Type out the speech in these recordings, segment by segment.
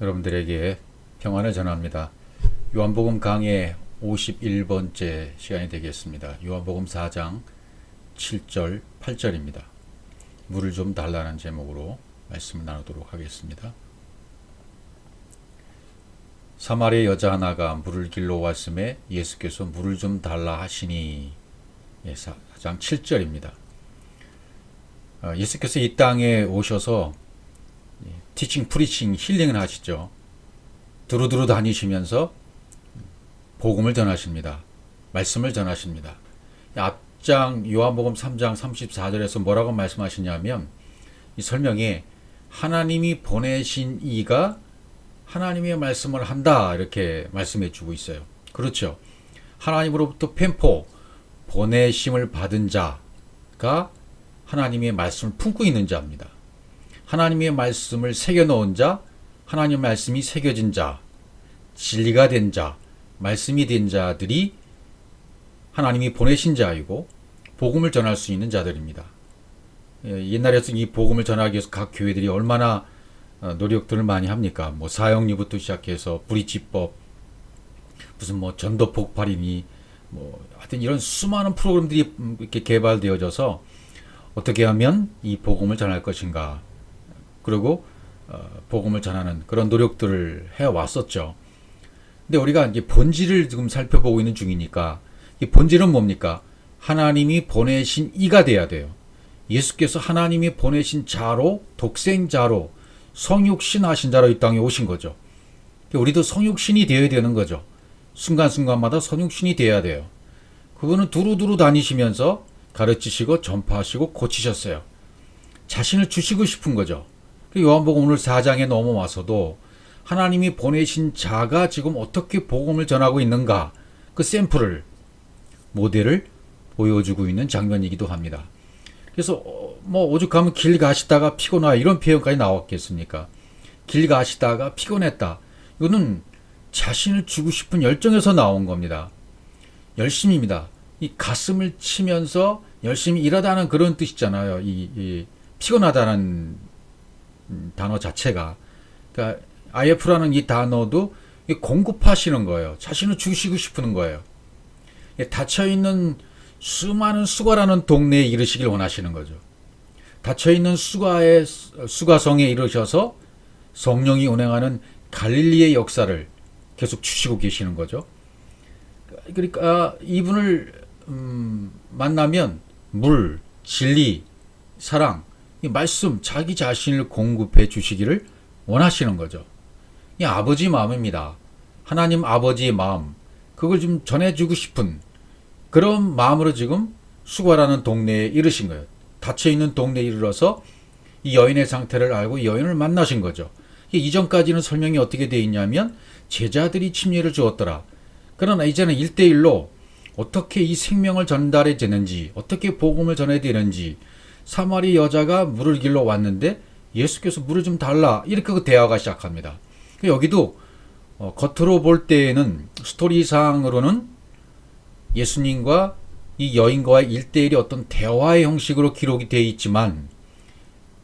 여러분들에게 평안을 전합니다. 요한복음 강해 51번째 시간이 되겠습니다. 요한복음 4장 7절 8절입니다. 물을 좀 달라는 제목으로 말씀을 나누도록 하겠습니다. 사마리아 여자 하나가 물을 길러 왔음에 예수께서 물을 좀 달라 하시니. 4장 7절입니다. 예수께서 이 땅에 오셔서 티칭, 프리칭, 힐링을 하시죠. 두루두루 다니시면서 복음을 전하십니다. 말씀을 전하십니다. 앞장 요한복음 3장 34절에서 뭐라고 말씀하시냐면, 이 설명에 하나님이 보내신 이가 하나님의 말씀을 한다, 이렇게 말씀해 주고 있어요. 그렇죠. 하나님으로부터 펜포, 보내심을 받은 자가 하나님의 말씀을 품고 있는 자입니다. 하나님의 말씀을 새겨놓은 자, 하나님의 말씀이 새겨진 자, 진리가 된 자, 말씀이 된 자들이 하나님이 보내신 자이고 복음을 전할 수 있는 자들입니다. 옛날에서 이 복음을 전하기 위해서 각 교회들이 얼마나 노력들을 많이 합니까? 사형리부터 시작해서 브리지법, 무슨 전도 폭발이니, 하여튼 이런 수많은 프로그램들이 이렇게 개발되어져서 어떻게 하면 이 복음을 전할 것인가, 그리고 복음을 전하는 그런 노력들을 해왔었죠. 근데 우리가 이제 본질을 지금 살펴보고 있는 중이니까, 이 본질은 뭡니까? 하나님이 보내신 이가 돼야 돼요. 예수께서 하나님이 보내신 자로, 독생자로, 성육신 하신 자로 이 땅에 오신 거죠. 우리도 성육신이 되어야 되는 거죠. 순간순간마다 성육신이 되어야 돼요. 그분은 두루두루 다니시면서 가르치시고 전파하시고 고치셨어요. 자신을 주시고 싶은 거죠. 요한복음 오늘 4장에 넘어와서도 하나님이 보내신 자가 지금 어떻게 복음을 전하고 있는가, 그 샘플을, 모델을 보여주고 있는 장면이기도 합니다. 그래서 오죽하면 길 가시다가 피곤하다, 이런 표현까지 나왔겠습니까? 길 가시다가 피곤했다. 이거는 자신을 주고 싶은 열정에서 나온 겁니다. 열심입니다. 이 가슴을 치면서 열심히 일하다는 그런 뜻이잖아요. 이 피곤하다는 단어 자체가. 그러니까 IF라는 이 단어도 공급하시는 거예요. 자신을 주시고 싶은 거예요. 닫혀있는 수많은 수가라는 동네에 이르시길 원하시는 거죠. 닫혀있는 수가성에 이르셔서 성령이 운행하는 갈릴리의 역사를 계속 주시고 계시는 거죠. 그러니까 이분을 만나면 물, 진리, 사랑, 이 말씀, 자기 자신을 공급해 주시기를 원하시는 거죠. 이 아버지 마음입니다. 하나님 아버지의 마음, 그걸 좀 전해주고 싶은 그런 마음으로 지금 수가라는 동네에 이르신 거예요. 닫혀있는 동네에 이르러서 이 여인의 상태를 알고 이 여인을 만나신 거죠. 이전까지는 설명이 어떻게 되어 있냐면, 제자들이 침례를 주었더라. 그러나 이제는 1대1로 어떻게 이 생명을 전달해 되는지, 어떻게 복음을 전해야 되는지, 사마리 여자가 물을 길러 왔는데 예수께서 물을 좀 달라, 이렇게 그 대화가 시작합니다. 여기도 겉으로 볼 때에는, 스토리상으로는 예수님과 이 여인과의 1대1이 어떤 대화의 형식으로 기록이 되어 있지만,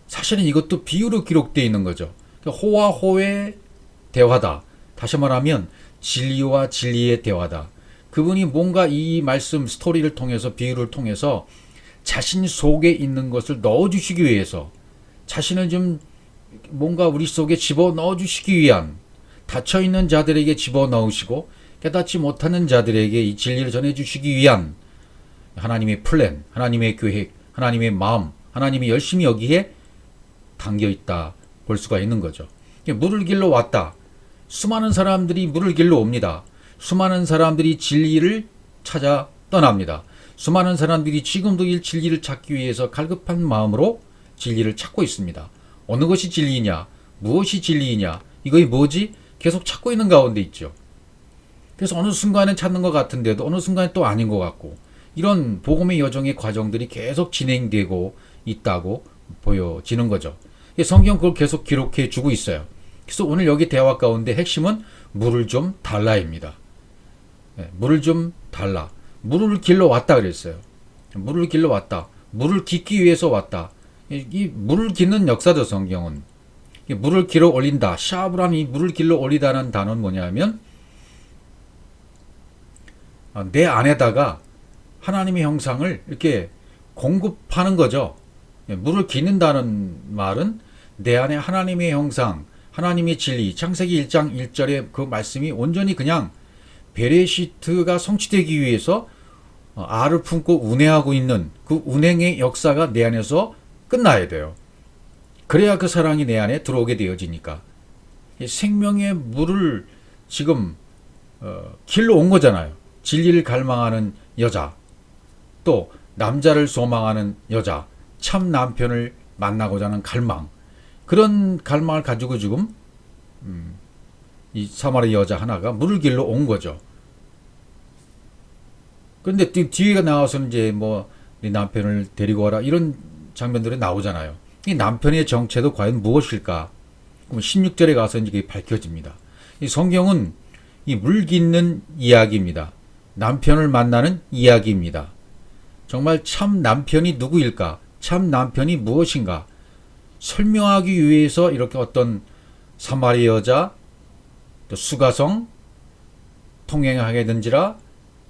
사실은 이것도 비유로 기록되어 있는 거죠. 호와 호의 대화다. 다시 말하면 진리와 진리의 대화다. 그분이 뭔가 이 말씀, 스토리를 통해서, 비유를 통해서 자신 속에 있는 것을 넣어주시기 위해서, 자신을 좀 뭔가 우리 속에 집어넣어 주시기 위한, 닫혀있는 자들에게 집어넣으시고 깨닫지 못하는 자들에게 이 진리를 전해주시기 위한 하나님의 플랜, 하나님의 계획, 하나님의 마음, 하나님이 열심히 여기에 담겨있다 볼 수가 있는 거죠. 물을 길러 왔다. 수많은 사람들이 물을 길러 옵니다. 수많은 사람들이 진리를 찾아 떠납니다. 수많은 사람들이 지금도 이 진리를 찾기 위해서 갈급한 마음으로 진리를 찾고 있습니다. 어느 것이 진리이냐, 무엇이 진리이냐, 이것이 뭐지? 계속 찾고 있는 가운데 있죠. 그래서 어느 순간엔 찾는 것 같은데도 어느 순간엔 또 아닌 것 같고, 이런 복음의 여정의 과정들이 계속 진행되고 있다고 보여지는 거죠. 성경 그걸 계속 기록해 주고 있어요. 그래서 오늘 여기 대화 가운데 핵심은 물을 좀 달라입니다. 물을 좀 달라. 물을 길러 왔다 그랬어요. 물을 길러 왔다. 물을 깃기 위해서 왔다. 이 물을 깃는 역사죠, 성경은. 물을 길어 올린다. 샤브라니 물을 길러 올리다는 단어는 뭐냐면 내 안에다가 하나님의 형상을 이렇게 공급하는 거죠. 물을 기는다는 말은 내 안에 하나님의 형상, 하나님의 진리, 창세기 1장 1절의 그 말씀이 온전히 그냥 베레시트가 성취되기 위해서 알을 품고 운행하고 있는 그 운행의 역사가 내 안에서 끝나야 돼요. 그래야 그 사랑이 내 안에 들어오게 되어지니까. 생명의 물을 지금 길러 온 거잖아요. 진리를 갈망하는 여자, 또 남자를 소망하는 여자, 참 남편을 만나고자 하는 갈망, 그런 갈망을 가지고 지금 이 사마리 여자 하나가 물을 길러 온 거죠. 그런데 뒤에 나와서는 이제 뭐 네 남편을 데리고 와라 이런 장면들이 나오잖아요. 이 남편의 정체도 과연 무엇일까? 그럼 16절에 가서 이제 밝혀집니다. 이 성경은 이 물 깃는 이야기입니다. 남편을 만나는 이야기입니다. 정말 참 남편이 누구일까? 참 남편이 무엇인가? 설명하기 위해서 이렇게 어떤 사마리 여자, 또 수가성, 통행하게 된지라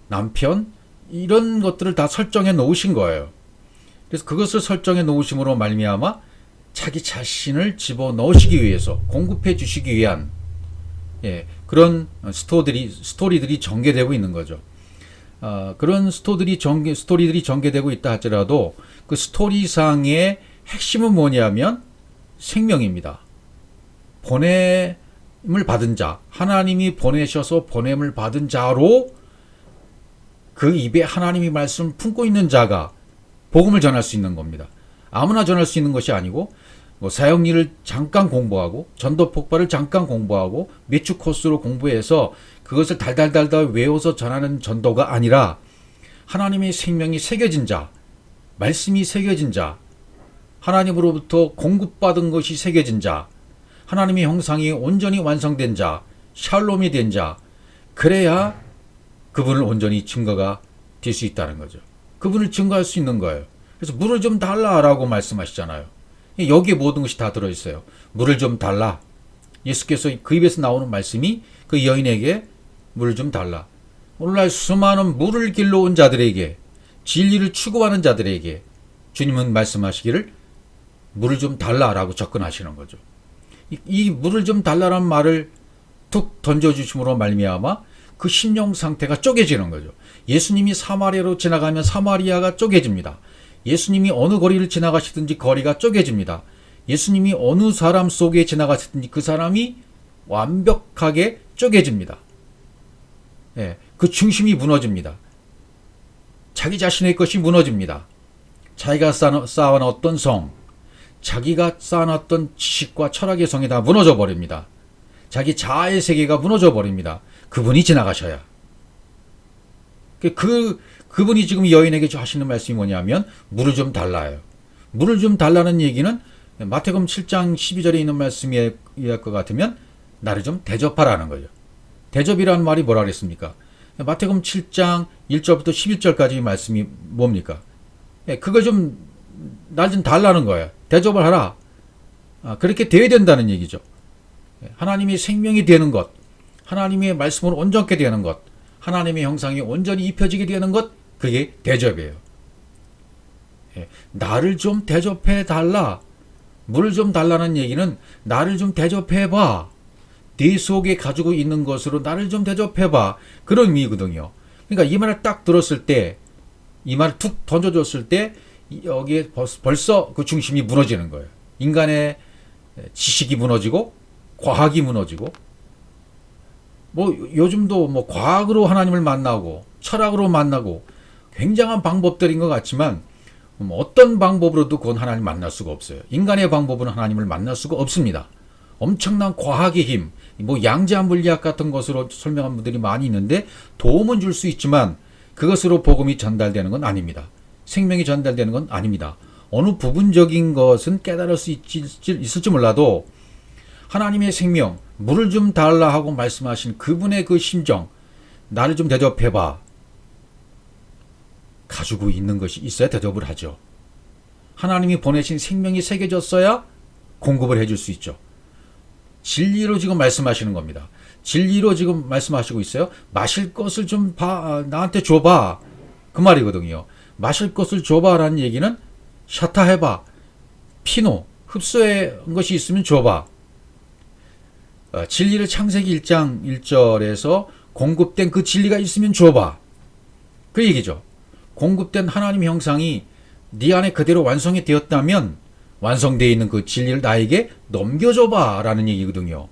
남편, 이런 것들을 다 설정해 놓으신 거예요. 그래서 그것을 설정해 놓으심으로 말미암아 자기 자신을 집어넣으시기 위해서, 공급해 주시기 위한 그런 스토리들이 전개되고 있는 거죠. 그런 스토리들이 전개되고 있다 할지라도 그 스토리상의 핵심은 뭐냐면 생명입니다. 보냄을 받은 자, 하나님이 보내셔서 보냄을 받은 자로 그 입에 하나님의 말씀을 품고 있는 자가 복음을 전할 수 있는 겁니다. 아무나 전할 수 있는 것이 아니고 뭐 사역리를 잠깐 공부하고 전도 폭발을 잠깐 공부하고 몇 주 코스로 공부해서 그것을 달달달달 외워서 전하는 전도가 아니라 하나님의 생명이 새겨진 자, 말씀이 새겨진 자, 하나님으로부터 공급받은 것이 새겨진 자, 하나님의 형상이 온전히 완성된 자, 샬롬이 된 자, 그래야 그분을 온전히 증거가 될 수 있다는 거죠. 그분을 증거할 수 있는 거예요. 그래서 물을 좀 달라라고 말씀하시잖아요. 여기에 모든 것이 다 들어있어요. 물을 좀 달라. 예수께서 그 입에서 나오는 말씀이 그 여인에게 물을 좀 달라. 오늘날 수많은 물을 길러 온 자들에게, 진리를 추구하는 자들에게 주님은 말씀하시기를 물을 좀 달라라고 접근하시는 거죠. 이 물을 좀 달라라는 말을 툭 던져주심으로 말미암아 그 심령 상태가 쪼개지는 거죠. 예수님이 사마리아로 지나가면 사마리아가 쪼개집니다. 예수님이 어느 거리를 지나가시든지 거리가 쪼개집니다. 예수님이 어느 사람 속에 지나가시든지 그 사람이 완벽하게 쪼개집니다. 그 중심이 무너집니다. 자기 자신의 것이 무너집니다. 자기가 쌓아놨던 성, 자기가 쌓아놨던 지식과 철학의 성이 다 무너져 버립니다. 자기 자아의 세계가 무너져 버립니다. 그분이 지나가셔야. 그분이 지금 여인에게 하시는 말씀이 뭐냐면 물을 좀 달라요. 물을 좀 달라는 얘기는 마태복음 7장 12절에 있는 말씀에 의할 것 같으면 나를 좀 대접하라는 거죠. 대접이라는 말이 뭐라 그랬습니까? 마태복음 7장 1절부터 11절까지 말씀이 뭡니까? 그걸 좀 날 좀 달라는 거예요. 대접을 하라. 그렇게 되어야 된다는 얘기죠. 하나님의 생명이 되는 것, 하나님의 말씀으로 온전케 되는 것, 하나님의 형상이 온전히 입혀지게 되는 것, 그게 대접이에요. 나를 좀 대접해 달라. 물을 좀 달라는 얘기는 나를 좀 대접해 봐. 네 속에 가지고 있는 것으로 나를 좀 대접해 봐. 그런 의미거든요. 그러니까 이 말을 딱 들었을 때, 이 말을 툭 던져줬을 때 여기에 벌써 그 중심이 무너지는 거예요. 인간의 지식이 무너지고 과학이 무너지고, 뭐 요즘도 뭐 과학으로 하나님을 만나고 철학으로 만나고 굉장한 방법들인 것 같지만 어떤 방법으로도 그건 하나님 만날 수가 없어요. 인간의 방법으로는 하나님을 만날 수가 없습니다. 엄청난 과학의 힘, 뭐 양자한 물리학 같은 것으로 설명한 분들이 많이 있는데 도움은 줄 수 있지만 그것으로 복음이 전달되는 건 아닙니다. 생명이 전달되는 건 아닙니다. 어느 부분적인 것은 깨달을 수 있을지 몰라도 하나님의 생명, 물을 좀 달라 하고 말씀하신 그분의 그 심정, 나를 좀 대접해봐. 가지고 있는 것이 있어야 대접을 하죠. 하나님이 보내신 생명이 새겨졌어야 공급을 해줄 수 있죠. 진리로 지금 말씀하시는 겁니다. 진리로 지금 말씀하시고 있어요. 마실 것을 좀 나한테 줘봐. 그 말이거든요. 마실 것을 줘봐라는 얘기는 샤타해봐. 피노. 흡수한 것이 있으면 줘봐. 진리를 창세기 1장 1절에서 공급된 그 진리가 있으면 줘봐. 그 얘기죠. 공급된 하나님 형상이 네 안에 그대로 완성이 되었다면 완성되어 있는 그 진리를 나에게 넘겨줘봐 라는 얘기거든요.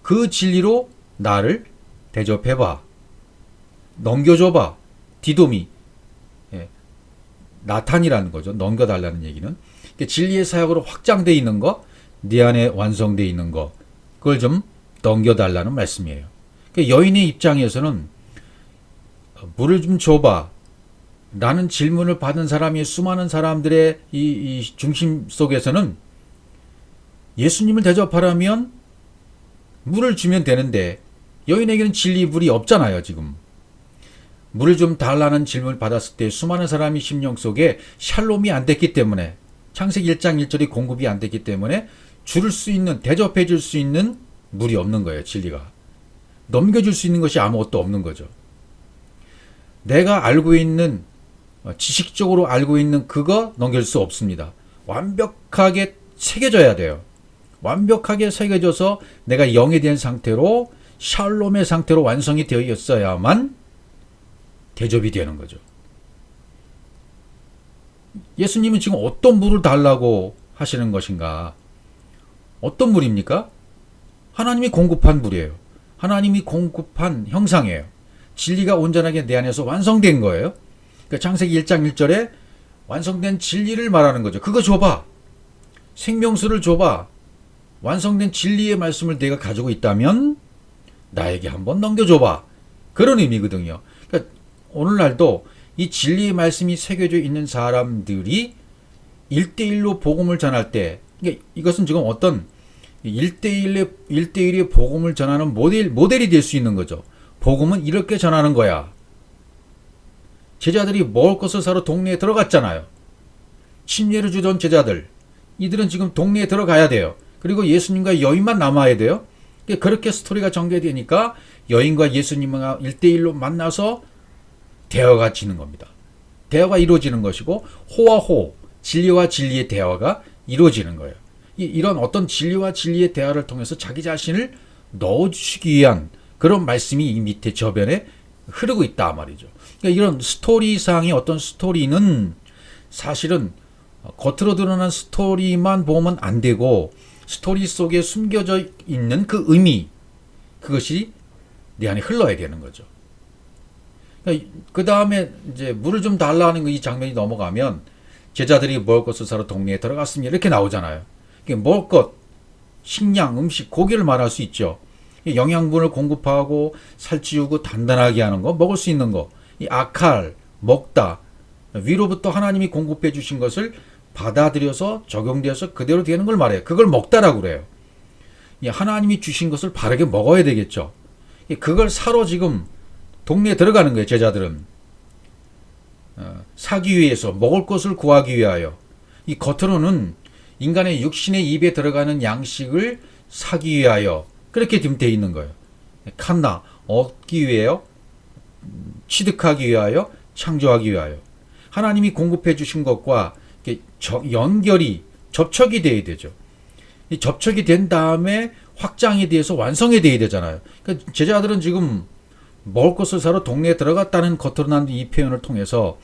그 진리로 나를 대접해봐. 넘겨줘봐. 디도미. 나탄이라는 거죠. 넘겨달라는 얘기는. 진리의 사역으로 확장되어 있는 거, 네 안에 완성되어 있는 거, 그걸 좀 넘겨달라는 말씀이에요. 여인의 입장에서는 물을 좀 줘봐 라는 질문을 받은 사람이 수많은 사람들의 이 중심 속에서는 예수님을 대접하려면 물을 주면 되는데 여인에게는 진리 물이 없잖아요. 지금 물을 좀 달라는 질문을 받았을 때 수많은 사람이 심령 속에 샬롬이 안 됐기 때문에 창세기 1장 1절이 공급이 안 됐기 때문에 줄 수 있는, 대접해 줄 수 있는 물이 없는 거예요. 진리가 넘겨줄 수 있는 것이 아무것도 없는 거죠. 내가 알고 있는, 지식적으로 알고 있는 그거 넘길 수 없습니다. 완벽하게 새겨져야 돼요. 완벽하게 새겨져서 내가 영에 대한 상태로, 샬롬의 상태로 완성이 되어 있어야만 대접이 되는 거죠. 예수님은 지금 어떤 물을 달라고 하시는 것인가? 어떤 물입니까? 하나님이 공급한 물이에요. 하나님이 공급한 형상이에요. 진리가 온전하게 내 안에서 완성된 거예요. 그러니까 창세기 1장 1절에 완성된 진리를 말하는 거죠. 그거 줘봐. 생명수를 줘봐. 완성된 진리의 말씀을 내가 가지고 있다면 나에게 한번 넘겨줘봐. 그런 의미거든요. 그러니까 오늘날도 이 진리의 말씀이 새겨져 있는 사람들이 1대1로 복음을 전할 때, 그러니까 이것은 지금 어떤 1대1의 복음을 전하는 모델이 될 수 있는 거죠. 복음은 이렇게 전하는 거야. 제자들이 먹을 것을 사러 동네에 들어갔잖아요. 침례를 주던 제자들. 이들은 지금 동네에 들어가야 돼요. 그리고 예수님과 여인만 남아야 돼요. 그렇게 스토리가 전개되니까 여인과 예수님과 1대1로 만나서 대화가 지는 겁니다. 대화가 이루어지는 것이고 호와 호, 진리와 진리의 대화가 이루어지는 거예요. 이런 어떤 진리와 진리의 대화를 통해서 자기 자신을 넣어주시기 위한 그런 말씀이 이 밑에 저변에 흐르고 있다 말이죠. 그러니까 이런 스토리상의 어떤 스토리는 사실은 겉으로 드러난 스토리만 보면 안 되고 스토리 속에 숨겨져 있는 그 의미, 그것이 내 안에 흘러야 되는 거죠. 그 다음에 이제 물을 좀 달라는 이 장면이 넘어가면 제자들이 먹을 것을 사러 동네에 들어갔습니다. 이렇게 나오잖아요. 먹을 것, 식량, 음식, 고기를 말할 수 있죠. 영양분을 공급하고 살찌우고 단단하게 하는 거, 먹을 수 있는 거, 이 아칼, 먹다, 위로부터 하나님이 공급해 주신 것을 받아들여서 적용되어서 그대로 되는 걸 말해요. 그걸 먹다라고 그래요. 하나님이 주신 것을 바르게 먹어야 되겠죠. 그걸 사러 지금 동네에 들어가는 거예요. 제자들은 사기 위해서, 먹을 것을 구하기 위하여. 이 겉으로는 인간의 육신의 입에 들어가는 양식을 사기 위하여 그렇게 되어 있는 거예요. 칸나, 얻기 위하여, 취득하기 위하여, 창조하기 위하여. 하나님이 공급해 주신 것과 연결이, 접촉이 돼야 되죠. 이 접촉이 된 다음에 확장에 대해서 완성이 돼야 되잖아요. 그러니까 제자들은 지금 먹을 것을 사러 동네에 들어갔다는 겉으로 난 이 표현을 통해서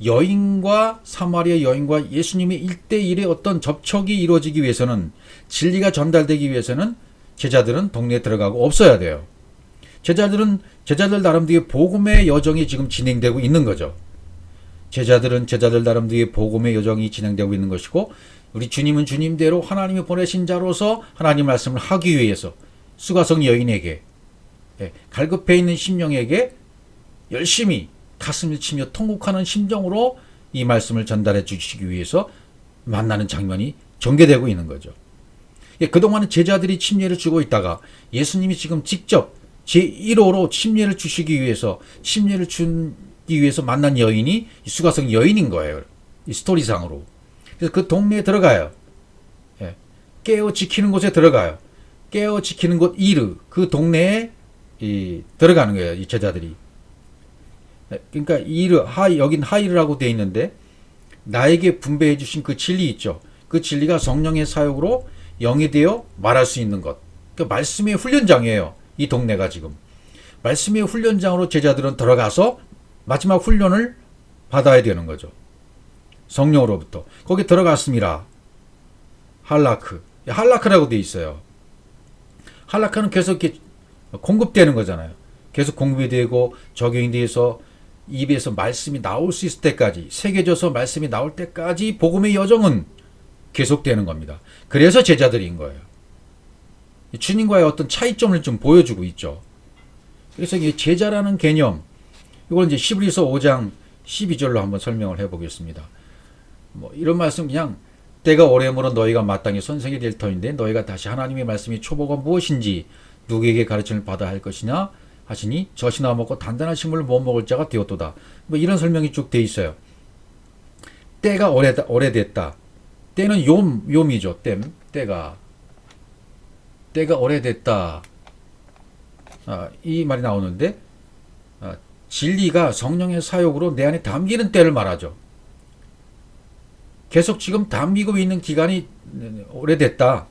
여인과 사마리아 여인과 예수님의 1대1의 어떤 접촉이 이루어지기 위해서는, 진리가 전달되기 위해서는 제자들은 동네에 들어가고 없어야 돼요. 제자들 나름대로의 복음의 여정이 지금 진행되고 있는 거죠. 제자들은 제자들 나름대로의 복음의 여정이 진행되고 있는 것이고, 우리 주님은 주님대로 하나님이 보내신 자로서 하나님 말씀을 하기 위해서 수가성 여인에게, 갈급해 있는 심령에게 열심히 가슴을 치며 통곡하는 심정으로 이 말씀을 전달해 주시기 위해서 만나는 장면이 전개되고 있는 거죠. 그동안은 제자들이 침례를 주고 있다가 예수님이 지금 직접 제1호로 침례를 주시기 위해서, 침례를 주기 위해서 만난 여인이 수가성 여인인 거예요. 이 스토리상으로. 그래서 그 동네에 들어가요. 깨어 지키는 곳에 들어가요. 깨어 지키는 곳 이르, 그 동네에 들어가는 거예요. 이 제자들이. 그러니까 이르, 여긴 하이르라고 되어 있는데 나에게 분배해 주신 그 진리 있죠. 그 진리가 성령의 사역으로 영이 되어 말할 수 있는 것. 그러니까 말씀의 훈련장이에요. 이 동네가 지금. 말씀의 훈련장으로 제자들은 들어가서 마지막 훈련을 받아야 되는 거죠. 성령으로부터. 거기 들어갔습니다. 할라크. 할라크라고 되어 있어요. 할라크는 계속 이렇게 공급되는 거잖아요. 계속 공급이 되고 적용이 돼서 입에서 말씀이 나올 수 있을 때까지, 새겨져서 말씀이 나올 때까지 복음의 여정은 계속되는 겁니다. 그래서 제자들인 거예요. 주님과의 어떤 차이점을 좀 보여주고 있죠. 그래서 이 제자라는 개념, 이걸 이제 히브리서 5장 12절로 한번 설명을 해보겠습니다. 이런 말씀, 그냥 때가 오래므로 너희가 마땅히 선생이 될 터인데 너희가 다시 하나님의 말씀이 초보가 무엇인지 누구에게 가르침을 받아야 할 것이냐 하시니 젖이나 먹고 단단한 식물을 못 먹을 자가 되었도다. 이런 설명이 쭉 돼 있어요. 때가 오래됐다. 때는 요미죠. 때가 오래됐다. 이 말이 나오는데 진리가 성령의 사역으로 내 안에 담기는 때를 말하죠. 계속 지금 담기고 있는 기간이 오래됐다.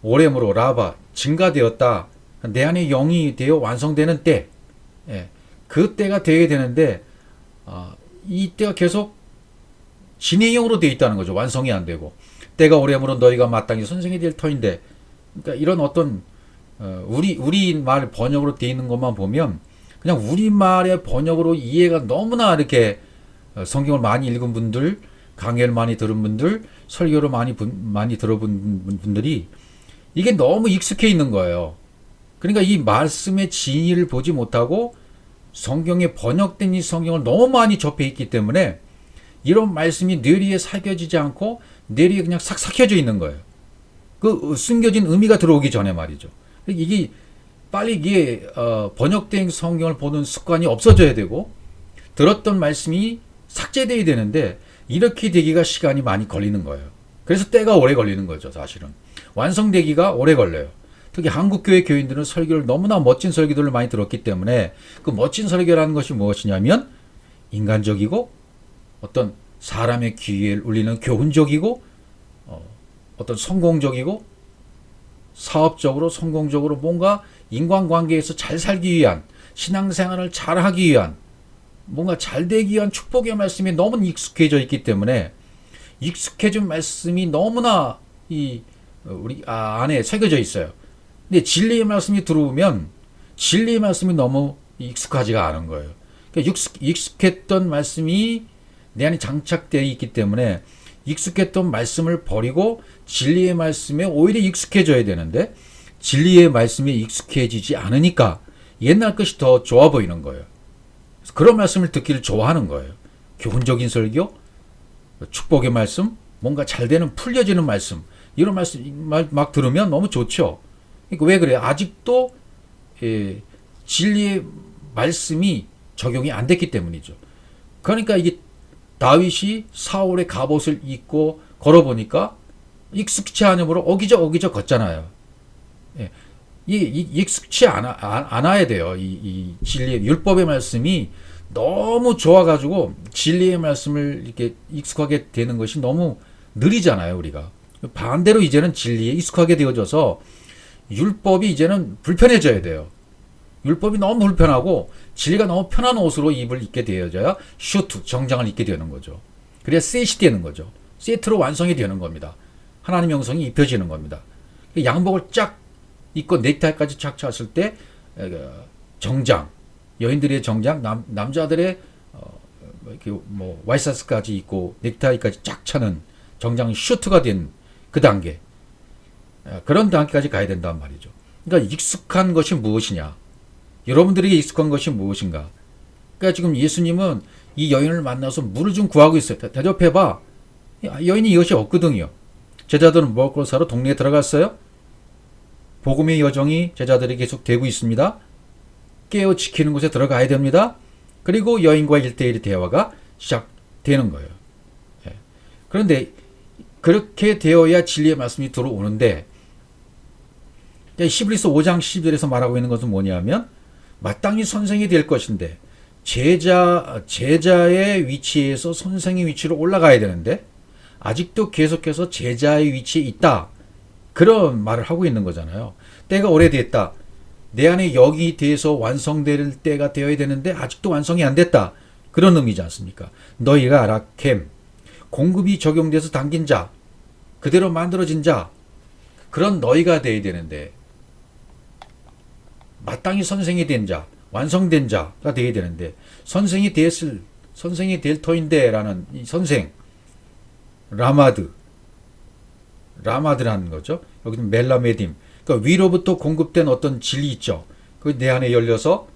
오래므로 라바 증가되었다. 내 안에 영이 되어 완성되는 때, 그 때가 되어야 되는데 이 때가 계속 진행형으로 되어 있다는 거죠. 완성이 안 되고. 때가 오래므로 너희가 마땅히 선생이 될 터인데, 그러니까 이런 어떤 우리말 번역으로 되어 있는 것만 보면 그냥 우리말의 번역으로 이해가 너무나 이렇게 성경을 많이 읽은 분들, 강해를 많이 들은 분들, 설교를 많이 들어본 분들이 이게 너무 익숙해 있는 거예요. 그러니까 이 말씀의 진리를 보지 못하고 성경에 번역된 이 성경을 너무 많이 접해 있기 때문에 이런 말씀이 뇌리에 새겨지지 않고 뇌리에 그냥 싹 삭혀져 있는 거예요. 그 숨겨진 의미가 들어오기 전에 말이죠. 이게 빨리 이게 번역된 성경을 보는 습관이 없어져야 되고 들었던 말씀이 삭제돼야 되는데 이렇게 되기가 시간이 많이 걸리는 거예요. 그래서 때가 오래 걸리는 거죠. 사실은 완성되기가 오래 걸려요. 특히 한국교회 교인들은 설교를 너무나 멋진 설교들을 많이 들었기 때문에 그 멋진 설교라는 것이 무엇이냐면 인간적이고 어떤 사람의 귀에 울리는 교훈적이고 어떤 성공적이고 사업적으로 성공적으로 뭔가 인간관계에서 잘 살기 위한 신앙생활을 잘 하기 위한 뭔가 잘 되기 위한 축복의 말씀이 너무 익숙해져 있기 때문에 익숙해진 말씀이 너무나 우리 안에 새겨져 있어요. 근데 진리의 말씀이 들어오면 진리의 말씀이 너무 익숙하지가 않은 거예요. 그러니까 익숙했던 말씀이 내 안에 장착되어 있기 때문에 익숙했던 말씀을 버리고 진리의 말씀에 오히려 익숙해져야 되는데 진리의 말씀에 익숙해지지 않으니까 옛날 것이 더 좋아 보이는 거예요. 그런 말씀을 듣기를 좋아하는 거예요. 교훈적인 설교, 축복의 말씀, 뭔가 잘 되는 풀려지는 말씀, 이런 말씀 막 들으면 너무 좋죠. 그러니까 왜 그래요? 아직도 진리의 말씀이 적용이 안 됐기 때문이죠. 그러니까 이게 다윗이 사울의 갑옷을 입고 걸어보니까 익숙치 않으므로 어기적 걷잖아요. 익숙치 않아야 돼요. 이 진리의 율법의 말씀이 너무 좋아가지고 진리의 말씀을 이렇게 익숙하게 되는 것이 너무 느리잖아요, 우리가. 반대로 이제는 진리에 익숙하게 되어져서 율법이 이제는 불편해져야 돼요. 율법이 너무 불편하고 진리가 너무 편한 옷으로 입게 되어져야 슈트, 정장을 입게 되는 거죠. 그래야 셋이 되는 거죠. 세트로 완성이 되는 겁니다. 하나님의 형성이 입혀지는 겁니다. 양복을 쫙 입고 넥타이까지 착 찼을 때 정장, 여인들의 정장, 남자들의 이렇게 와이셔츠까지 입고 넥타이까지 쫙 차는 정장 슈트가 된 그 단계, 그런 단계까지 가야 된단 말이죠. 그러니까 익숙한 것이 무엇이냐? 여러분들에게 익숙한 것이 무엇인가? 그러니까 지금 예수님은 이 여인을 만나서 물을 좀 구하고 있어요. 대접해봐. 여인이 이것이 없거든요. 제자들은 먹을 걸 사러 동네에 들어갔어요. 복음의 여정이 제자들에게 계속 되고 있습니다. 깨어 지키는 곳에 들어가야 됩니다. 그리고 여인과 1대1의 대화가 시작되는 거예요. 그런데 그렇게 되어야 진리의 말씀이 들어오는데 히브리서 5장 10절에서 말하고 있는 것은 뭐냐면 마땅히 선생이 될 것인데 제자의 위치에서 선생의 위치로 올라가야 되는데 아직도 계속해서 제자의 위치에 있다. 그런 말을 하고 있는 거잖아요. 때가 오래됐다. 내 안에 역이 돼서 완성될 때가 되어야 되는데 아직도 완성이 안 됐다. 그런 의미지 않습니까? 너희가 라켐, 공급이 적용돼서 당긴 자, 그대로 만들어진 자, 그런 너희가 돼야 되는데 마땅히 선생이 된 자, 완성된 자가 돼야 되는데 선생이 될 터인데 라는 이 선생, 라마드라는 거죠. 여기는 멜라메딤. 그러니까 위로부터 공급된 어떤 진리 있죠. 그 내 안에 열려서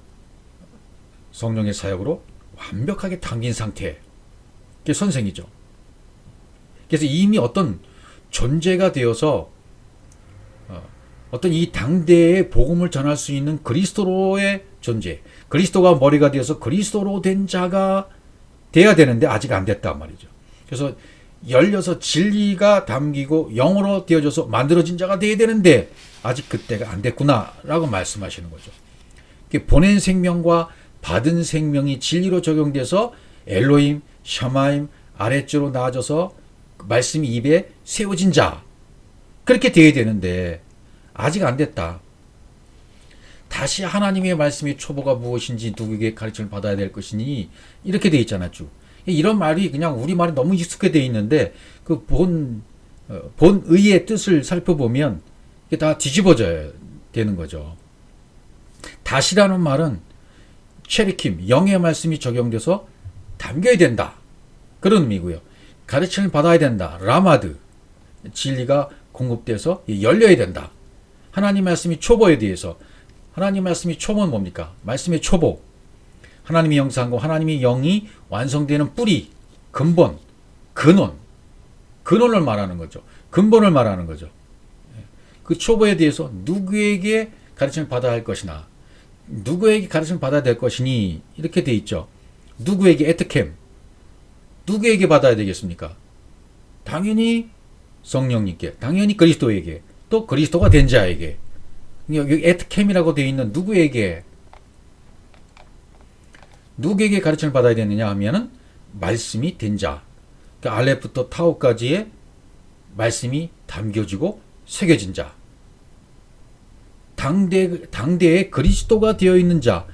성령의 사역으로 완벽하게 담긴 상태. 그게 선생이죠. 그래서 이미 어떤 존재가 되어서 어떤 이 당대의 복음을 전할 수 있는 그리스도로의 존재. 그리스도가 머리가 되어서 그리스도로 된 자가 돼야 되는데 아직 안 됐단 말이죠. 그래서 열려서 진리가 담기고 영으로 되어져서 만들어진 자가 돼야 되는데 아직 그때가 안 됐구나라고 말씀하시는 거죠. 보낸 생명과 받은 생명이 진리로 적용돼서 엘로힘, 샤마임, 아랫주로 나아져서 말씀이 입에 세워진 자 그렇게 돼야 되는데 아직 안 됐다. 다시 하나님의 말씀의 초보가 무엇인지 누구에게 가르침을 받아야 될 것이니 이렇게 돼 있잖아 쭉. 이런 말이 그냥 우리말이 너무 익숙해 돼 있는데 그 본의의 뜻을 살펴보면 이게 다 뒤집어져야 되는 거죠. 다시라는 말은 체리킴, 영의 말씀이 적용돼서 담겨야 된다. 그런 의미고요. 가르침을 받아야 된다. 라마드, 진리가 공급돼서 열려야 된다. 하나님 말씀이 초보에 대해서 하나님 말씀이 초보는 뭡니까? 말씀의 초보. 하나님의 영상과 하나님의 영이 완성되는 뿌리, 근본, 근원을 말하는 거죠. 근본을 말하는 거죠. 그 초보에 대해서 누구에게 가르침을 받아야 할 것이나 누구에게 가르침을 받아야 될 것이니 이렇게 돼 있죠. 누구에게 에트캠 누구에게 받아야 되겠습니까? 당연히 성령님께, 당연히 그리스도에게, 또 그리스도가 된 자에게. 여기 에트캠이라고 되어 있는 누구에게 가르침을 받아야 되느냐 하면은 말씀이 된 자. 그러니까 알렙부터 타오까지의 말씀이 담겨지고 새겨진 자. 당대에 그리스도가 되어 있는 자.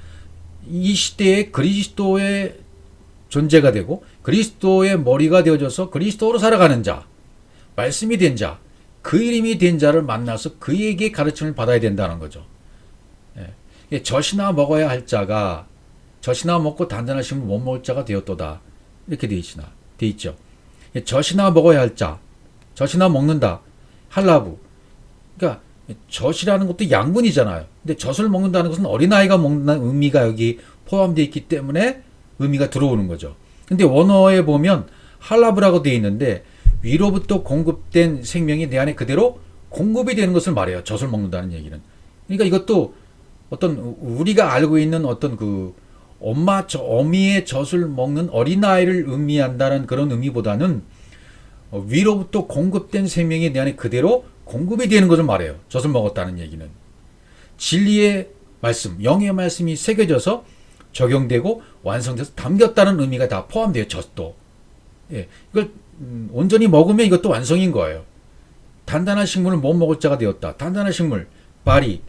이 시대에 그리스도의 존재가 되고 그리스도의 머리가 되어져서 그리스도로 살아가는 자. 말씀이 된 자. 그 이름이 된 자를 만나서 그에게 가르침을 받아야 된다는 거죠. 예. 젖이나 먹어야 할 자가 젖이나 먹고 단단하심을 못 먹을 자가 되었도다. 이렇게 돼 있죠. 예. 젖이나 먹어야 할 자. 젖이나 먹는다. 할라부. 그러니까 젖이라는 것도 양분이잖아요. 근데 젖을 먹는다는 것은 어린아이가 먹는 의미가 여기 포함되어 있기 때문에 의미가 들어오는 거죠. 근데 원어에 보면 할라브라고 되어 있는데 위로부터 공급된 생명이 내 안에 그대로 공급이 되는 것을 말해요. 젖을 먹는다는 얘기는. 그러니까 이것도 어떤 우리가 알고 있는 어떤 그 어미의 젖을 먹는 어린아이를 의미한다는 그런 의미보다는 위로부터 공급된 생명이 내 안에 그대로 공급이 되는 것을 말해요. 젖을 먹었다는 얘기는. 진리의 말씀, 영의 말씀이 새겨져서 적용되고 완성돼서 담겼다는 의미가 다 포함돼요. 젖도. 예, 이걸 온전히 먹으면 이것도 완성인 거예요. 단단한 식물을 못 먹을 자가 되었다. 단단한 식물, 바리,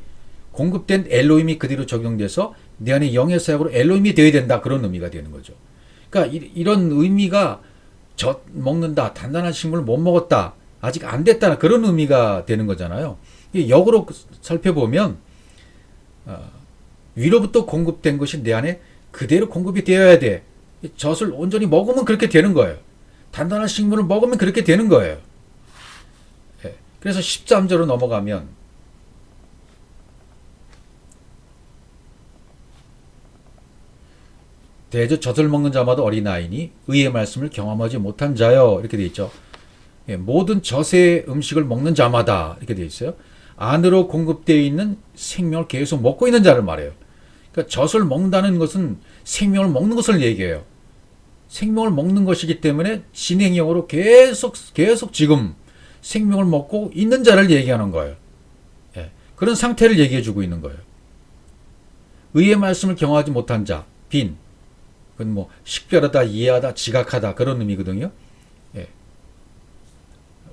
공급된 엘로힘이 그대로 적용돼서 내 안에 영의 사역으로 엘로힘이 되어야 된다. 그런 의미가 되는 거죠. 그러니까 이런 의미가 젖 먹는다. 단단한 식물을 못 먹었다. 아직 안 됐다. 그런 의미가 되는 거잖아요. 역으로 살펴보면 위로부터 공급된 것이 내 안에 그대로 공급이 되어야 돼. 젖을 온전히 먹으면 그렇게 되는 거예요. 단단한 식물을 먹으면 그렇게 되는 거예요. 예. 그래서 13절로 넘어가면 대저 젖을 먹는 자마다 어린아이니 의의 말씀을 경험하지 못한 자여 이렇게 되어 있죠. 예. 모든 젖의 음식을 먹는 자마다 이렇게 되어 있어요. 안으로 공급되어 있는 생명을 계속 먹고 있는 자를 말해요. 그러니까 젖을 먹는다는 것은 생명을 먹는 것을 얘기해요. 생명을 먹는 것이기 때문에 진행형으로 계속 지금 생명을 먹고 있는 자를 얘기하는 거예요. 예. 그런 상태를 얘기해 주고 있는 거예요. 의의 말씀을 경험하지 못한 자, 빈. 그건 뭐 식별하다, 이해하다, 지각하다 그런 의미거든요. 예.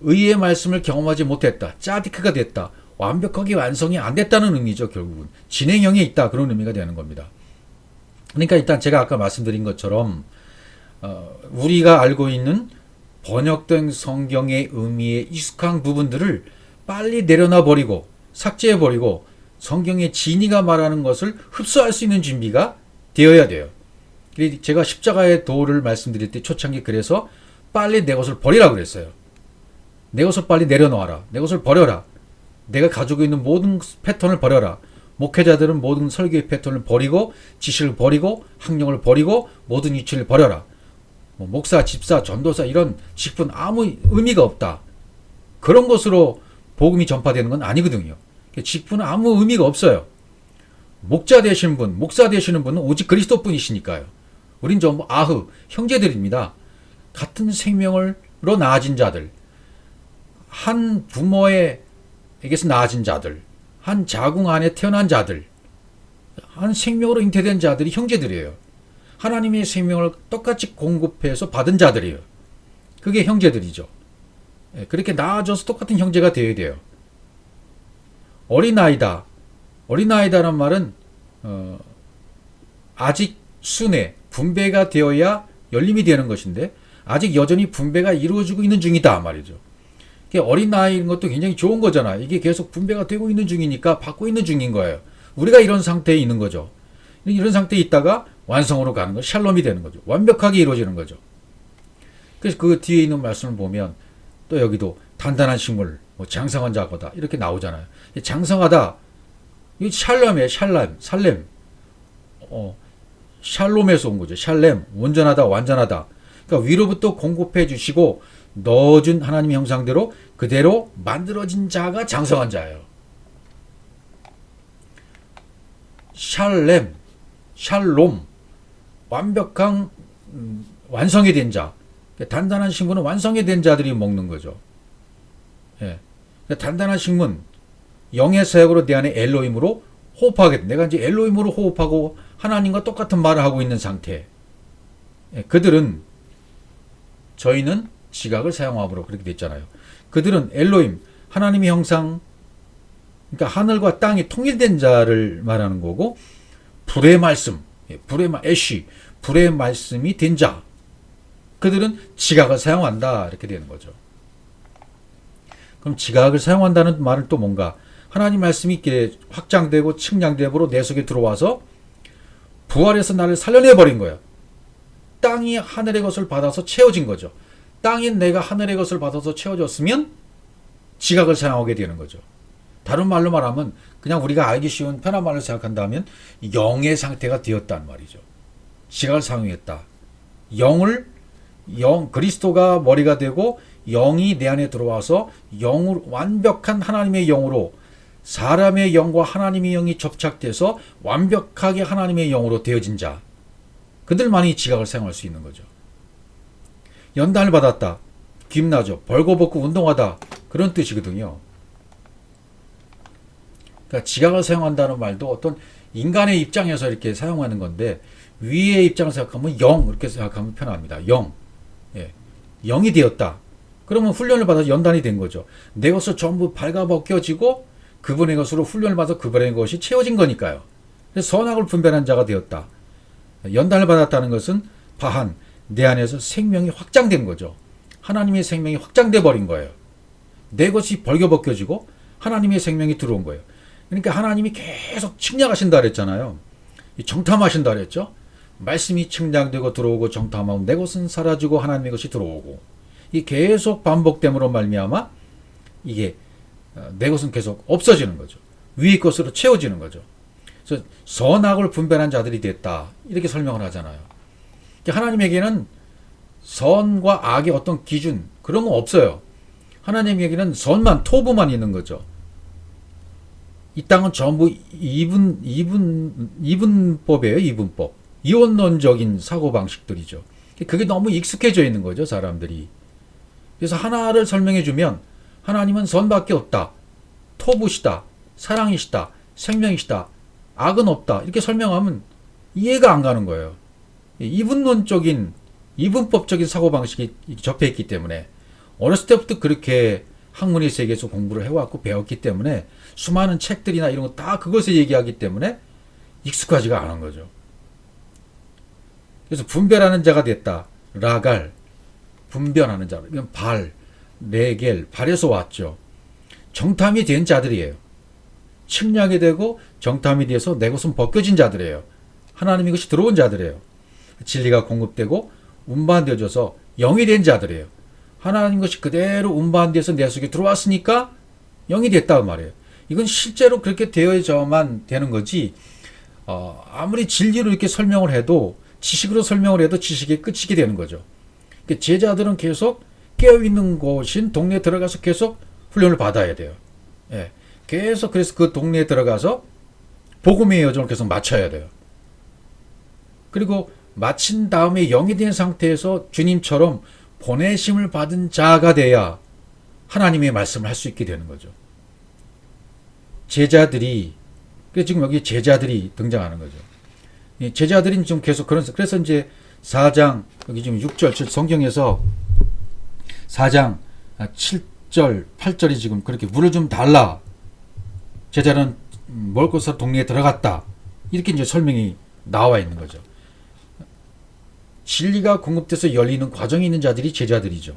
의의 말씀을 경험하지 못했다. 짜디크가 됐다. 완벽하게 완성이 안 됐다는 의미죠. 결국은. 진행형에 있다. 그런 의미가 되는 겁니다. 그러니까 일단 제가 아까 말씀드린 것처럼 우리가 알고 있는 번역된 성경의 의미의 익숙한 부분들을 빨리 내려놔 버리고 삭제해 버리고 성경의 진리가 말하는 것을 흡수할 수 있는 준비가 되어야 돼요. 제가 십자가의 도를 말씀드릴 때 초창기 그래서 빨리 내 것을 버리라 그랬어요. 내 것을 빨리 내려놓아라. 내 것을 버려라. 내가 가지고 있는 모든 패턴을 버려라. 목회자들은 모든 설교의 패턴을 버리고 지식을 버리고 학령을 버리고 모든 이치를 버려라. 목사, 집사, 전도사 이런 직분 아무 의미가 없다. 그런 것으로 복음이 전파되는 건 아니거든요. 직분은 아무 의미가 없어요. 목자 되신 분, 목사 되시는 분은 오직 그리스도 뿐이시니까요. 우린 전부 형제들입니다. 같은 생명으로 나아진 자들, 한 부모에게서 나아진 자들, 한 자궁 안에 태어난 자들, 한 생명으로 잉태된 자들이 형제들이에요. 하나님의 생명을 똑같이 공급해서 받은 자들이에요. 그게 형제들이죠. 그렇게 나아져서 똑같은 형제가 되어야 돼요. 어린아이다. 어린아이다란 말은 아직 순회, 분배가 되어야 열림이 되는 것인데 아직 여전히 분배가 이루어지고 있는 중이다 말이죠. 어린아이인 것도 굉장히 좋은 거잖아. 이게 계속 분배가 되고 있는 중이니까 받고 있는 중인 거예요. 우리가 이런 상태에 있는 거죠. 이런 상태에 있다가 완성으로 가는 거, 샬롬이 되는 거죠. 완벽하게 이루어지는 거죠. 그래서 그 뒤에 있는 말씀을 보면 또 여기도 단단한 식물, 장성한 자거다 이렇게 나오잖아요. 장성하다, 이 샬롬이에요. 살렘. 샬롬에서 온 거죠. 샬렘, 온전하다, 완전하다. 그러니까 위로부터 공급해 주시고 넣어준 하나님의 형상대로 그대로 만들어진 자가 장성한 자예요. 샬롬, 완벽한 완성이 된 자. 단단한 식물은 완성이 된 자들이 먹는 거죠. 예. 단단한 식물, 영의 사역으로 내 안에 엘로힘으로 호흡하게 돼. 내가 이제 엘로힘으로 호흡하고 하나님과 똑같은 말을 하고 있는 상태. 예. 그들은 저희는 지각을 사용함으로 그렇게 됐잖아요. 그들은 엘로힘, 하나님의 형상, 그러니까 하늘과 땅이 통일된 자를 말하는 거고, 불의 말씀, 불의 말씀이 된 자. 그들은 지각을 사용한다. 이렇게 되는 거죠. 그럼 지각을 사용한다는 말은 또 뭔가? 하나님 말씀이 이렇게 확장되고 측량되므로 내 속에 들어와서 부활해서 나를 살려내버린 거예요. 땅이 하늘의 것을 받아서 채워진 거죠. 땅인 내가 하늘의 것을 받아서 채워졌으면 지각을 사용하게 되는 거죠. 다른 말로 말하면 그냥 우리가 알기 쉬운 편한 말로 생각한다면 영의 상태가 되었단 말이죠. 지각을 사용했다. 그리스도가 머리가 되고 영이 내 안에 들어와서 완벽한 하나님의 영으로 사람의 영과 하나님의 영이 접착돼서 완벽하게 하나님의 영으로 되어진 자. 그들만이 지각을 사용할 수 있는 거죠. 연단을 받았다. 김나죠. 벌거벗고 운동하다. 그런 뜻이거든요. 그러니까 지각을 사용한다는 말도 어떤 인간의 입장에서 이렇게 사용하는 건데 위의 입장을 생각하면 이렇게 생각하면 편합니다. 예. 영이 되었다. 그러면 훈련을 받아서 연단이 된 거죠. 내 것을 전부 발가벗겨지고 그분의 것으로 훈련을 받아서 그분의 것이 채워진 거니까요. 그래서 선악을 분별한 자가 되었다. 연단을 받았다는 것은 내 안에서 생명이 확장된 거죠. 하나님의 생명이 확장돼 버린 거예요. 내 것이 벌겨벗겨지고 하나님의 생명이 들어온 거예요. 그러니까 하나님이 계속 측량하신다 그랬잖아요. 정탐하신다 그랬죠. 말씀이 측량되고 들어오고 정탐하면 내 것은 사라지고 하나님의 것이 들어오고 이 계속 반복됨으로 말미암아 이게 내 것은 계속 없어지는 거죠. 위의 것으로 채워지는 거죠. 그래서 선악을 분별한 자들이 됐다 이렇게 설명을 하잖아요. 하나님에게는 선과 악의 어떤 기준 그런 건 없어요. 하나님에게는 선만 토부만 있는 거죠. 이 땅은 전부 이분법이에요. 이분법. 이원론적인 사고방식들이죠. 그게 너무 익숙해져 있는 거죠. 사람들이. 그래서 하나를 설명해 주면 하나님은 선밖에 없다. 토부시다. 사랑이시다, 생명이시다, 악은 없다 이렇게 설명하면 이해가 안 가는 거예요. 이분론적인 이분법적인 사고방식이 접해 있기 때문에 어렸을 때부터 그렇게 학문의 세계에서 공부를 해왔고 배웠기 때문에 수많은 책들이나 이런 거 다 그것을 얘기하기 때문에 익숙하지가 않은 거죠. 그래서 분별하는 자가 됐다. 라갈, 분별하는 자. 이건 발, 레겔, 발에서 왔죠. 정탐이 된 자들이에요. 측량이 되고 정탐이 돼서 내 것은 벗겨진 자들이에요. 하나님의 것이 들어온 자들이에요. 진리가 공급되고 운반되어져서 영이 된 자들이에요. 하나님 것이 그대로 운반돼서 내 속에 들어왔으니까 영이 됐다 그 말이에요. 이건 실제로 그렇게 되어져만 되는 거지. 아무리 진리로 이렇게 설명을 해도 지식으로 설명을 해도 지식이 끝이게 되는 거죠. 제자들은 계속 깨어있는 곳인 동네에 들어가서 계속 훈련을 받아야 돼요. 예, 계속 그래서 그 동네에 들어가서 복음의 여정을 계속 마쳐야 돼요. 그리고 마친 다음에 영이 된 상태에서 주님처럼 보내심을 받은 자가 돼야 하나님의 말씀을 할 수 있게 되는 거죠. 제자들이, 그래서 지금 여기 제자들이 등장하는 거죠. 제자들이 좀 계속 그래서 이제 4장, 여기 지금 6절, 성경에서 4장 7절, 8절이 지금 그렇게 물을 좀 달라. 제자는 먹을 것으로 동네에 들어갔다. 이렇게 이제 설명이 나와 있는 거죠. 진리가 공급돼서 열리는 과정이 있는 자들이 제자들이죠.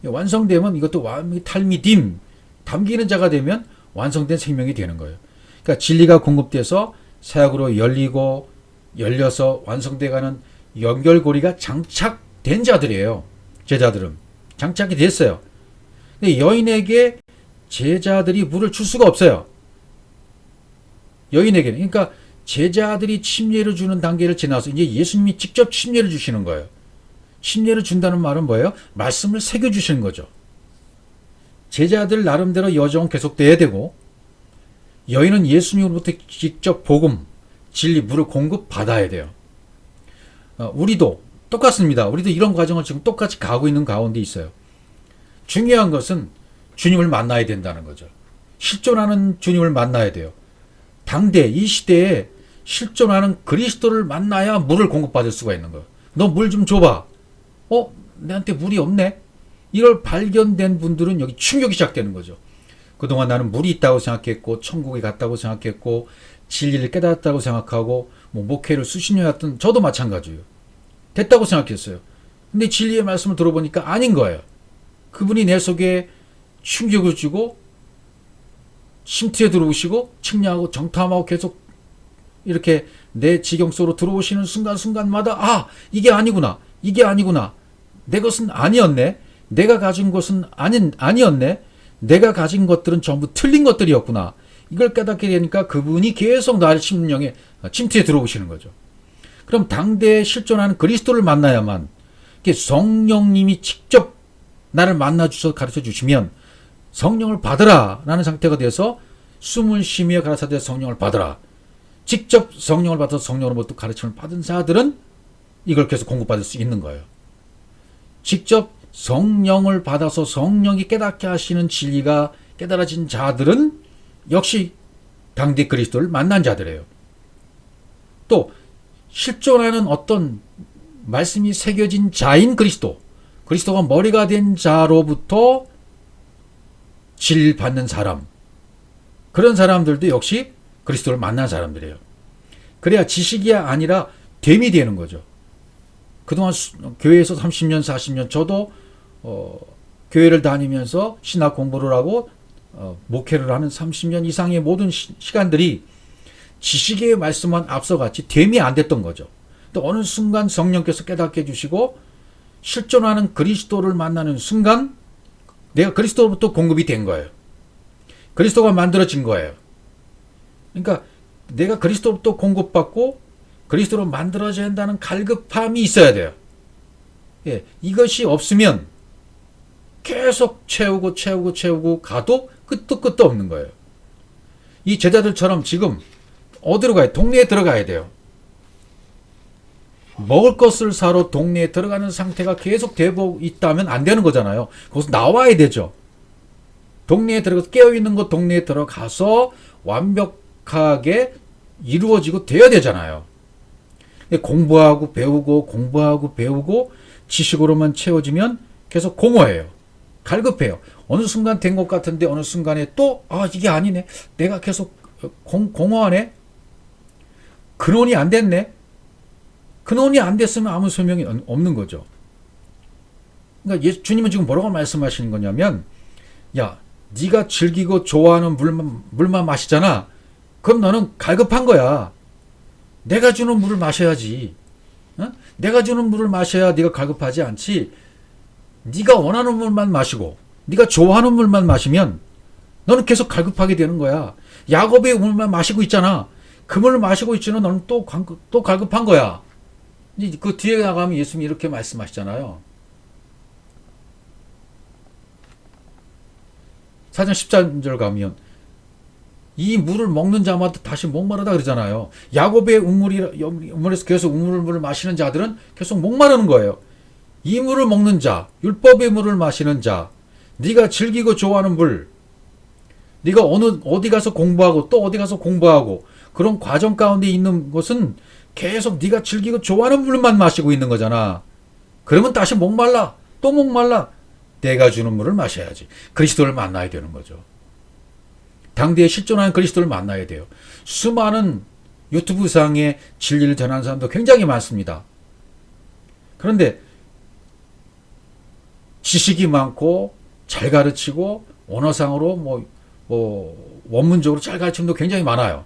완성되면 이것도 탈미딤, 담기는 자가 되면 완성된 생명이 되는 거예요. 그러니까 진리가 공급돼서 사역으로 열리고 열려서 완성돼가는 연결고리가 장착된 자들이에요. 제자들은 장착이 됐어요. 근데 여인에게 제자들이 물을 줄 수가 없어요. 여인에게는. 그러니까 제자들이 침례를 주는 단계를 지나서 이제 예수님이 직접 침례를 주시는 거예요. 침례를 준다는 말은 뭐예요? 말씀을 새겨주시는 거죠. 제자들 나름대로 여정은 계속돼야 되고, 여인은 예수님으로부터 직접 복음, 진리, 물을 공급받아야 돼요. 우리도 똑같습니다. 우리도 이런 과정을 지금 똑같이 가고 있는 가운데 있어요. 중요한 것은 주님을 만나야 된다는 거죠. 실존하는 주님을 만나야 돼요. 당대, 이 시대에 실존하는 그리스도를 만나야 물을 공급받을 수가 있는 거예요. 너 물 좀 줘봐. 내한테 물이 없네? 이걸 발견된 분들은 여기 충격이 시작되는 거죠. 그동안 나는 물이 있다고 생각했고, 천국에 갔다고 생각했고, 진리를 깨달았다고 생각하고, 목회를 수십 년 했던 저도 마찬가지예요. 됐다고 생각했어요. 근데 진리의 말씀을 들어보니까 아닌 거예요. 그분이 내 속에 충격을 주고, 심트에 들어오시고, 측량하고 정탐하고 계속 이렇게 내 지경 속으로 들어오시는 순간순간마다, 이게 아니구나. 이게 아니구나. 내 것은 아니었네. 내가 가진 것은 아니었네. 내가 가진 것들은 전부 틀린 것들이었구나. 이걸 깨닫게 되니까 그분이 계속 나를 심령에 침투에 들어오시는 거죠. 그럼 당대에 실존하는 그리스도를 만나야만, 성령님이 직접 나를 만나 주셔서 가르쳐 주시면 성령을 받으라 라는 상태가 돼서 숨을 쉬며 가라사대 성령을 받으라. 직접 성령을 받아서 성령으로부터 가르침을 받은 자들은 이걸 계속 공급받을 수 있는 거예요. 직접 성령을 받아서 성령이 깨닫게 하시는 진리가 깨달아진 자들은 역시 당대 그리스도를 만난 자들이에요. 또 실존하는 어떤 말씀이 새겨진 자인 그리스도가 머리가 된 자로부터 진리를 받는 사람, 그런 사람들도 역시 그리스도를 만난 사람들이에요. 그래야 지식이 아니라 됨이 되는 거죠. 그동안 교회에서 30년, 40년 저도 교회를 다니면서 신학 공부를 하고 목회를 하는 30년 이상의 모든 시간들이 지식의 말씀만 앞서갔지 됨이 안 됐던 거죠. 또 어느 순간 성령께서 깨닫게 해주시고 실존하는 그리스도를 만나는 순간 내가 그리스도로부터 공급이 된 거예요. 그리스도가 만들어진 거예요. 그러니까 내가 그리스도로부터 공급받고 그리스도로 만들어져야 한다는 갈급함이 있어야 돼요. 이것이 없으면 계속 채우고 가도 끝도 없는 거예요. 이 제자들처럼 지금 어디로 가요? 동네에 들어가야 돼요. 먹을 것을 사러 동네에 들어가는 상태가 계속 되고 있다면 안 되는 거잖아요. 거기서 나와야 되죠. 동네에 들어가서 깨어있는 곳 동네에 들어가서 완벽하게 이루어지고 돼야 되잖아요. 공부하고 배우고 지식으로만 채워지면 계속 공허해요. 갈급해요. 어느 순간 된 것 같은데 어느 순간에 또 이게 아니네. 내가 계속 공허하네. 근원이 안 됐네. 근원이 안 됐으면 아무 소명이 없는 거죠. 그러니까 주님은 지금 뭐라고 말씀하시는 거냐면, 야, 네가 즐기고 좋아하는 물만 마시잖아. 그럼 너는 갈급한 거야. 내가 주는 물을 마셔야지. 어? 내가 주는 물을 마셔야 네가 갈급하지 않지. 네가 원하는 물만 마시고 네가 좋아하는 물만 마시면 너는 계속 갈급하게 되는 거야. 야곱의 물만 마시고 있잖아. 그 물을 마시고 있지는 너는 또 갈급한 거야. 그 뒤에 나가면 예수님이 이렇게 말씀하시잖아요. 4장 14절 가면 이 물을 먹는 자마다 다시 목마르다 그러잖아요. 야곱의 우물에서 계속 우물을 마시는 자들은 계속 목마르는 거예요. 이 물을 먹는 자, 율법의 물을 마시는 자, 네가 즐기고 좋아하는 물, 네가 어디 가서 공부하고 또 어디 가서 공부하고 그런 과정 가운데 있는 것은 계속 네가 즐기고 좋아하는 물만 마시고 있는 거잖아. 그러면 다시 목말라. 또 목말라. 내가 주는 물을 마셔야지. 그리스도를 만나야 되는 거죠. 당대에 실존하는 그리스도를 만나야 돼요. 수많은 유튜브상에 진리를 전하는 사람도 굉장히 많습니다. 그런데 지식이 많고 잘 가르치고 언어상으로 원문적으로 잘 가르치는 분도 굉장히 많아요.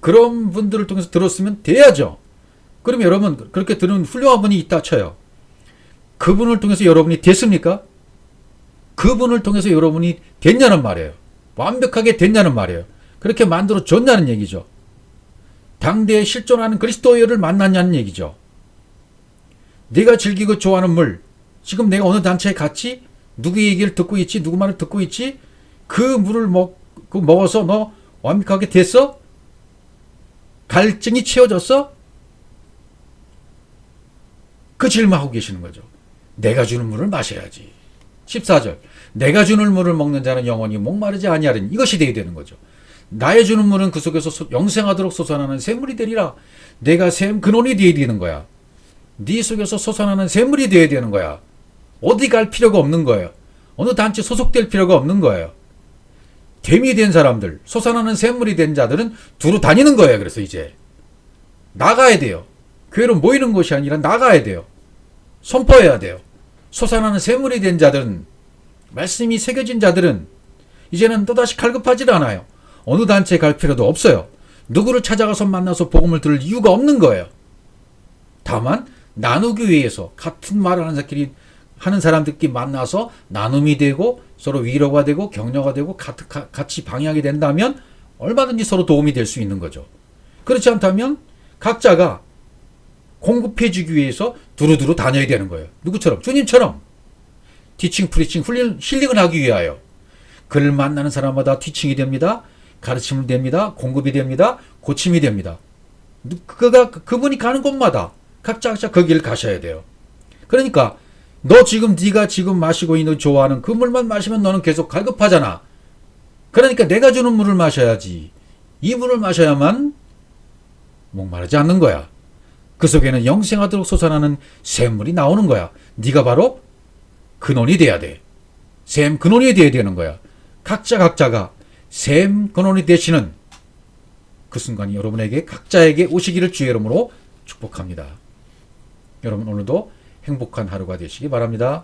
그런 분들을 통해서 들었으면 돼야죠. 그럼 여러분 그렇게 들은 훌륭한 분이 있다 쳐요. 그분을 통해서 여러분이 됐습니까? 그분을 통해서 여러분이 됐냐는 말이에요. 완벽하게 됐냐는 말이에요. 그렇게 만들어 줬냐는 얘기죠. 당대에 실존하는 그리스도를 만났냐는 얘기죠. 내가 즐기고 좋아하는 물, 지금 내가 어느 단체에 갔지? 누구 얘기를 듣고 있지? 누구 말을 듣고 있지? 그 물을 먹어서 너 완벽하게 됐어? 갈증이 채워졌어? 그 질문하고 계시는 거죠. 내가 주는 물을 마셔야지. 14절. 내가 주는 물을 먹는 자는 영원히 목마르지 아니하리니. 이것이 되어야 되는 거죠. 나의 주는 물은 그 속에서 영생하도록 솟아나는 샘물이 되리라. 내가 샘 근원이 되어야 되는 거야. 네 속에서 솟아나는 샘물이 되어야 되는 거야. 어디 갈 필요가 없는 거예요. 어느 단체 소속될 필요가 없는 거예요. 됨이 된 사람들, 솟아나는 샘물이 된 자들은 두루 다니는 거예요. 그래서 이제 나가야 돼요. 교회로 모이는 것이 아니라 나가야 돼요. 선포해야 돼요. 솟아나는 샘물이 된 자들은, 말씀이 새겨진 자들은 이제는 또다시 갈급하지 않아요. 어느 단체에 갈 필요도 없어요. 누구를 찾아가서 만나서 복음을 들을 이유가 없는 거예요. 다만 나누기 위해서 같은 말을 하는 사람들끼리 만나서 나눔이 되고 서로 위로가 되고 격려가 되고 같이 방향이 된다면 얼마든지 서로 도움이 될 수 있는 거죠. 그렇지 않다면 각자가 공급해주기 위해서 두루두루 다녀야 되는 거예요. 누구처럼? 주님처럼. 티칭, 프리칭, 힐링을 하기 위하여. 그를 만나는 사람마다 티칭이 됩니다. 가르침이 됩니다. 공급이 됩니다. 고침이 됩니다. 그분이 가는 곳마다 각자 그 길을 가셔야 돼요. 그러니까 네가 지금 마시고 있는 좋아하는 그 물만 마시면 너는 계속 갈급하잖아. 그러니까 내가 주는 물을 마셔야지. 이 물을 마셔야만 목마르지 않는 거야. 그 속에는 영생하도록 솟아나는 샘물이 나오는 거야. 네가 바로 근원이 돼야 돼. 샘 근원이 돼야 되는 거야. 각자가 샘 근원이 되시는 그 순간이 여러분에게 각자에게 오시기를 주의 이름으로 축복합니다. 여러분 오늘도 행복한 하루가 되시기 바랍니다.